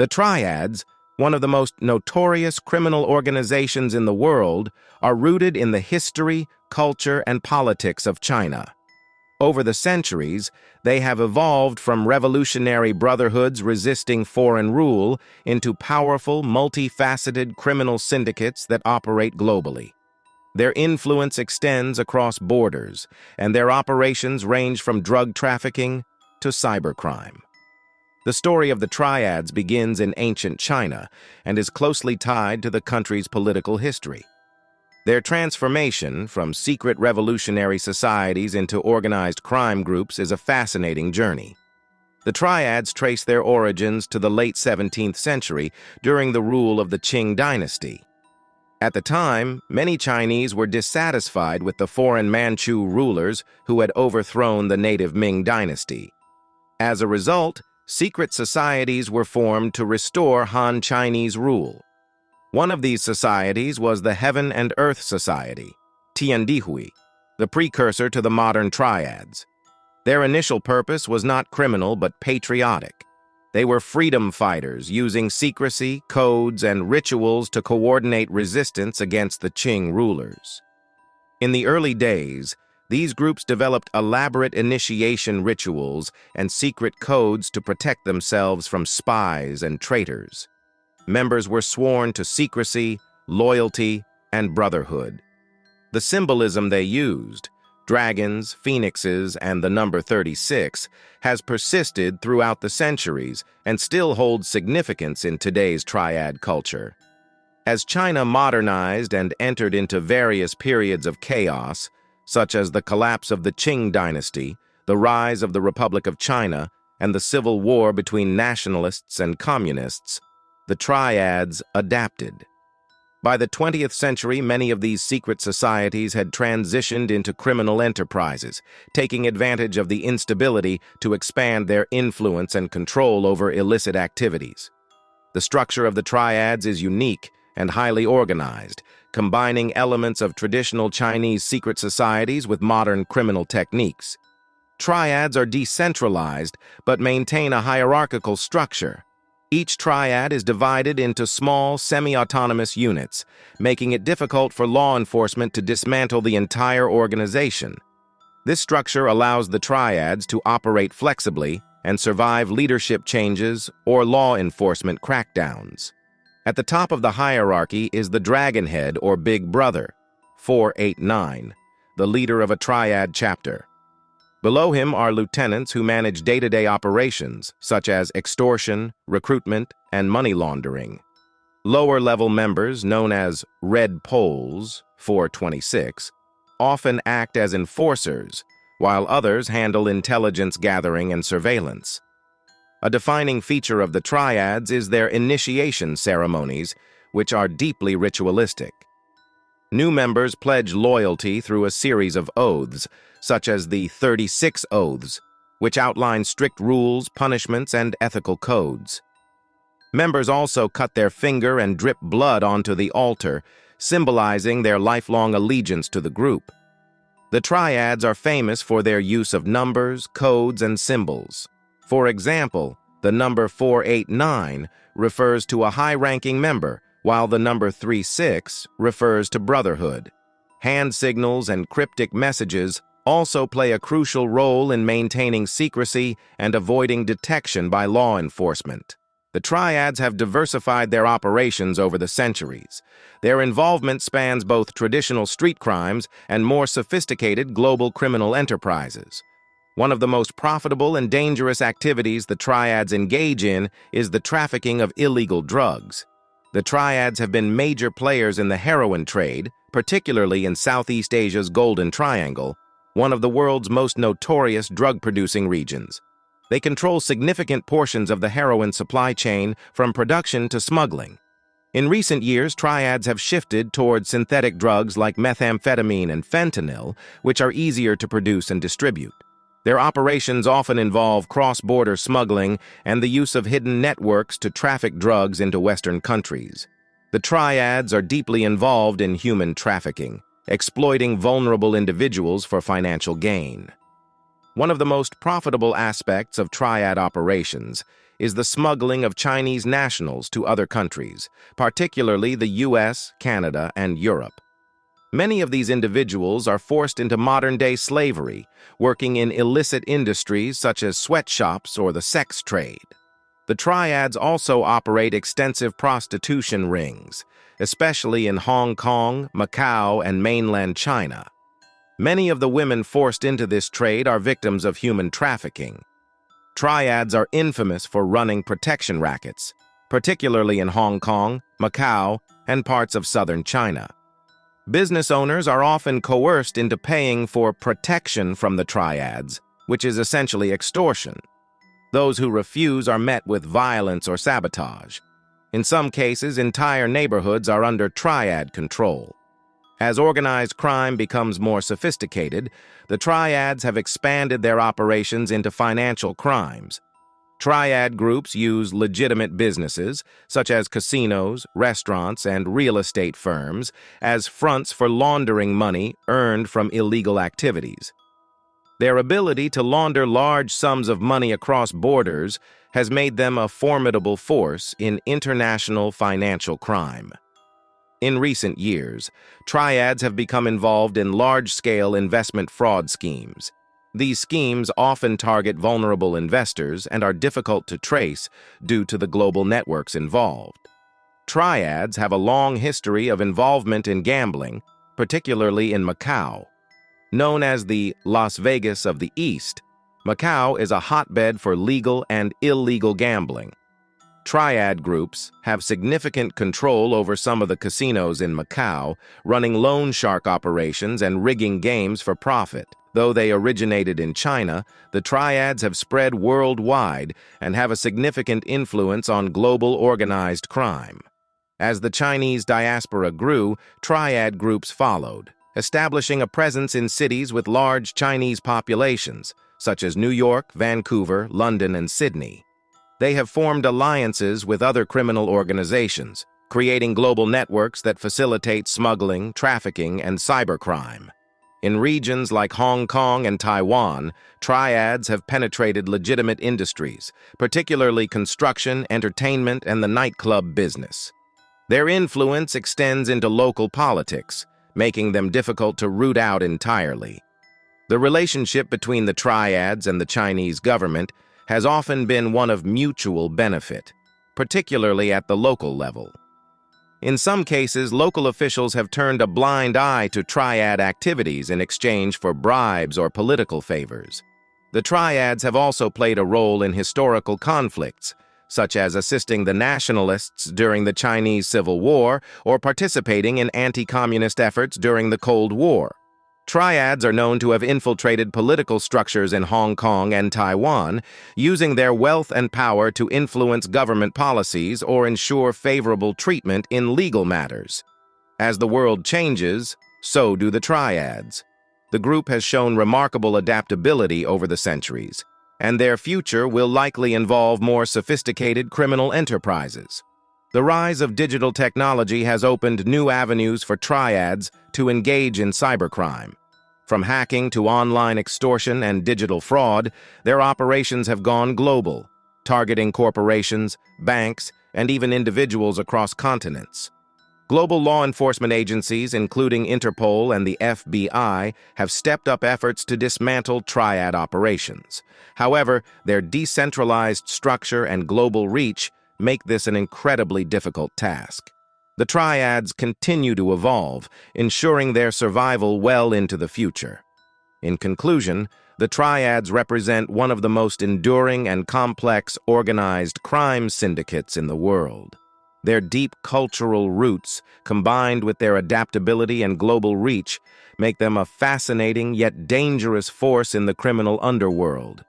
The Triads, one of the most notorious criminal organizations in the world, are rooted in the history, culture, and politics of China. Over the centuries, they have evolved from revolutionary brotherhoods resisting foreign rule into powerful, multifaceted criminal syndicates that operate globally. Their influence extends across borders, and their operations range from drug trafficking to cybercrime. The story of the Triads begins in ancient China and is closely tied to the country's political history. Their transformation from secret revolutionary societies into organized crime groups is a fascinating journey. The Triads trace their origins to the late 17th century during the rule of the Qing dynasty. At the time, many Chinese were dissatisfied with the foreign Manchu rulers who had overthrown the native Ming dynasty. As a result, secret societies were formed to restore Han Chinese rule. One of these societies was the Heaven and Earth Society, Tiandihui, the precursor to the modern Triads. Their initial purpose was not criminal but patriotic. They were freedom fighters using secrecy, codes, and rituals to coordinate resistance against the Qing rulers. In the early days, these groups developed elaborate initiation rituals and secret codes to protect themselves from spies and traitors. Members were sworn to secrecy, loyalty, and brotherhood. The symbolism they used, dragons, phoenixes, and the number 36, has persisted throughout the centuries and still holds significance in today's Triad culture. As China modernized and entered into various periods of chaos, such as the collapse of the Qing dynasty, the rise of the Republic of China, and the civil war between nationalists and communists, the Triads adapted. By the 20th century, many of these secret societies had transitioned into criminal enterprises, taking advantage of the instability to expand their influence and control over illicit activities. The structure of the Triads is unique and highly organized, combining elements of traditional Chinese secret societies with modern criminal techniques. Triads are decentralized but maintain a hierarchical structure. Each triad is divided into small, semi-autonomous units, making it difficult for law enforcement to dismantle the entire organization. This structure allows the triads to operate flexibly and survive leadership changes or law enforcement crackdowns. At the top of the hierarchy is the Dragonhead or Big Brother, 489, the leader of a triad chapter. Below him are lieutenants who manage day-to-day operations, such as extortion, recruitment, and money laundering. Lower-level members, known as Red Poles, 426, often act as enforcers, while others handle intelligence gathering and surveillance. A defining feature of the Triads is their initiation ceremonies, which are deeply ritualistic. New members pledge loyalty through a series of oaths, such as the 36 Oaths, which outline strict rules, punishments, and ethical codes. Members also cut their finger and drip blood onto the altar, symbolizing their lifelong allegiance to the group. The Triads are famous for their use of numbers, codes, and symbols. For example, the number 489 refers to a high-ranking member, while the number 36 refers to brotherhood. Hand signals and cryptic messages also play a crucial role in maintaining secrecy and avoiding detection by law enforcement. The Triads have diversified their operations over the centuries. Their involvement spans both traditional street crimes and more sophisticated global criminal enterprises. One of the most profitable and dangerous activities the Triads engage in is the trafficking of illegal drugs. The Triads have been major players in the heroin trade, particularly in Southeast Asia's Golden Triangle, one of the world's most notorious drug-producing regions. They control significant portions of the heroin supply chain from production to smuggling. In recent years, Triads have shifted towards synthetic drugs like methamphetamine and fentanyl, which are easier to produce and distribute. Their operations often involve cross-border smuggling and the use of hidden networks to traffic drugs into Western countries. The Triads are deeply involved in human trafficking, exploiting vulnerable individuals for financial gain. One of the most profitable aspects of Triad operations is the smuggling of Chinese nationals to other countries, particularly the US, Canada, and Europe. Many of these individuals are forced into modern-day slavery, working in illicit industries such as sweatshops or the sex trade. The Triads also operate extensive prostitution rings, especially in Hong Kong, Macau, and mainland China. Many of the women forced into this trade are victims of human trafficking. Triads are infamous for running protection rackets, particularly in Hong Kong, Macau, and parts of southern China. Business owners are often coerced into paying for protection from the Triads, which is essentially extortion. Those who refuse are met with violence or sabotage. In some cases, entire neighborhoods are under Triad control. As organized crime becomes more sophisticated, the Triads have expanded their operations into financial crimes. Triad groups use legitimate businesses, such as casinos, restaurants, and real estate firms, as fronts for laundering money earned from illegal activities. Their ability to launder large sums of money across borders has made them a formidable force in international financial crime. In recent years, Triads have become involved in large-scale investment fraud schemes. These schemes often target vulnerable investors and are difficult to trace due to the global networks involved. Triads have a long history of involvement in gambling, particularly in Macau. Known as the Las Vegas of the East, Macau is a hotbed for legal and illegal gambling. Triad groups have significant control over some of the casinos in Macau, running loan shark operations and rigging games for profit. Though they originated in China, the Triads have spread worldwide and have a significant influence on global organized crime. As the Chinese diaspora grew, Triad groups followed, establishing a presence in cities with large Chinese populations, such as New York, Vancouver, London, and Sydney. They have formed alliances with other criminal organizations, creating global networks that facilitate smuggling, trafficking, and cybercrime. In regions like Hong Kong and Taiwan, Triads have penetrated legitimate industries, particularly construction, entertainment, and the nightclub business. Their influence extends into local politics, making them difficult to root out entirely. The relationship between the Triads and the Chinese government has often been one of mutual benefit, particularly at the local level. In some cases, local officials have turned a blind eye to Triad activities in exchange for bribes or political favors. The Triads have also played a role in historical conflicts, such as assisting the nationalists during the Chinese Civil War or participating in anti-communist efforts during the Cold War. Triads are known to have infiltrated political structures in Hong Kong and Taiwan, using their wealth and power to influence government policies or ensure favorable treatment in legal matters. As the world changes, so do the Triads. The group has shown remarkable adaptability over the centuries, and their future will likely involve more sophisticated criminal enterprises. The rise of digital technology has opened new avenues for Triads to engage in cybercrime. From hacking to online extortion and digital fraud, their operations have gone global, targeting corporations, banks, and even individuals across continents. Global law enforcement agencies, including Interpol and the FBI, have stepped up efforts to dismantle Triad operations. However, their decentralized structure and global reach make this an incredibly difficult task. The Triads continue to evolve, ensuring their survival well into the future. In conclusion, the Triads represent one of the most enduring and complex organized crime syndicates in the world. Their deep cultural roots, combined with their adaptability and global reach, make them a fascinating yet dangerous force in the criminal underworld.